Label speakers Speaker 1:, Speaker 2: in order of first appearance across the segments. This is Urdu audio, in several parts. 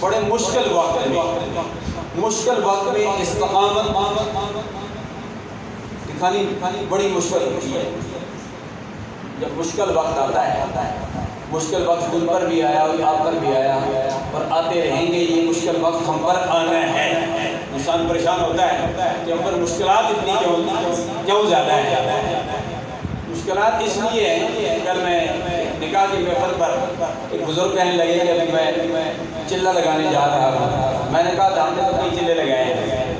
Speaker 1: بڑے مشکل وقت میں استقامت دکھانی بڑی مشکل ہوتی ہے۔ جب مشکل وقت آتا ہے، مشکل وقت تم پر بھی آیا اور آپ پر بھی آیا اور آتے رہیں گے، یہ مشکل وقت ہم پر آنا ہے۔ انسان پریشان ہوتا ہے کہ ہم پر مشکلات اتنی کیوں زیادہ ہیں۔ مشکلات اس لیے ہیں، کل میں نکاح کی محفل پر ایک بزرگ کہنے لگے کہ ابھی میں چلہ لگانے جا رہا ہوں۔ میں نے کہا ہم نے تو کئی چلے لگائے ہیں،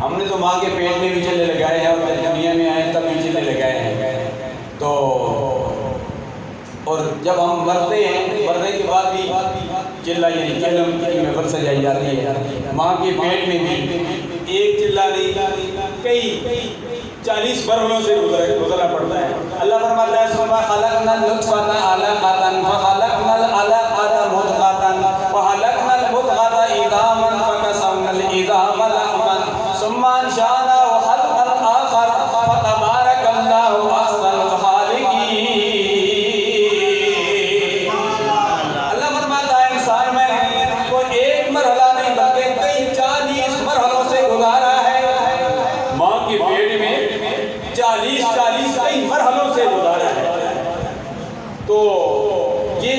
Speaker 1: ہم نے تو ماں کے پیٹ میں بھی چلے لگائے ہیں اور جب دنیا میں آئے تب بھی چلے لگائے ہیں۔ تو اور جب ہم مرتے ہیں، مرنے کے بعد بھی چلہ یعنی چلم کی محفل سجائی جاتی ہے۔ ماں کے پیٹ میں بھی ایک چلہ نہیں، کئی 40 مرحلوں سے گزرنا پڑتا ہے۔ اللہ فرماتا ہے ثم خلقنا النطفة علقة فخلقنا العلقة مضغة فخلقنا المضغة عظاما فكسونا العظام لحما ثم انشأناه خلقا آخر فتبارك الله أحسن الخالقين۔ اللہ فرماتا ہے انسان میں کوئی ایک مرحلہ نہیں بلکہ کئی 40 مرحلوں سے گزارا ہے۔ ماں کے پیٹ میں 40 کئی مرحلوں سے گزارا ہے۔ تو یہ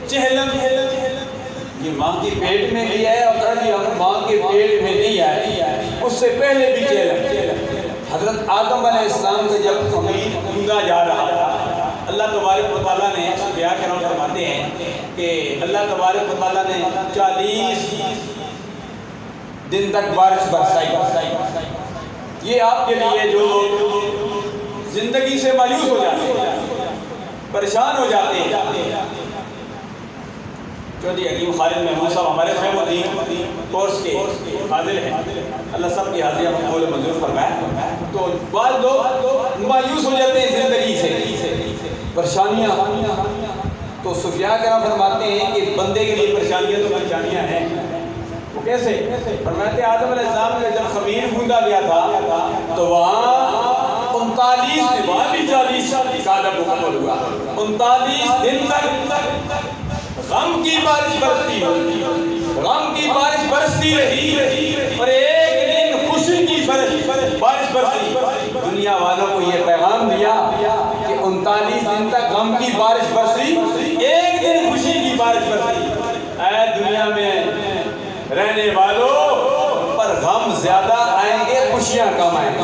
Speaker 1: چہلم یہ ماں کے پیٹ میں بھی ہے، اور اگر ہم ماں کے پیٹ میں نہیں آئے اس سے پہلے بھی چہلم۔ حضرت آدم علیہ السلام سے جب خمیر ڈھونڈا جا رہا تھا، اللہ تبارک و تعالیٰ نے بیان کرنا فرماتے ہیں کہ اللہ تبارک و تعالیٰ نے 40 دن تک بارش برسائی۔ یہ آپ کے لیے جو زندگی سے مایوس ہو جاتے ہیں، پریشان ہو جاتے ہیں۔ چودھری حکیم خالد محمود صاحب ہمارے خیم الدین کورس کے حاضر ہیں، اللہ سب کی حاضری مقبول منظور فرمائے۔ تو بعض لوگ مایوس ہو جاتے ہیں زندگی سے، پریشانیاں۔ تو صوفیاء کرام فرماتے ہیں کہ بندے کے لیے پریشانیاں تو پریشانیاں ہیں۔ وہ کیسے؟ فرماتے ہیں آدم علیہ السلام نے جب خمیر ڈھونڈا گیا تھا تو وہاں 39 میں وہاں بھی 40 کا عالم مکمل ہوا۔ 39 دن تک غم کی بارش برستی رہی، غم کی بارش برستی رہی، اور ایک دن خوشی کی بارش برسی۔ دنیا والوں کو یہ پیغام دیا کہ 39 دن تک غم کی بارش برسی، ایک دن خوشی کی بارش برسی۔ اے دنیا میں رہنے والوں پر غم زیادہ آئیں گے، خوشیاں کم آئیں گے۔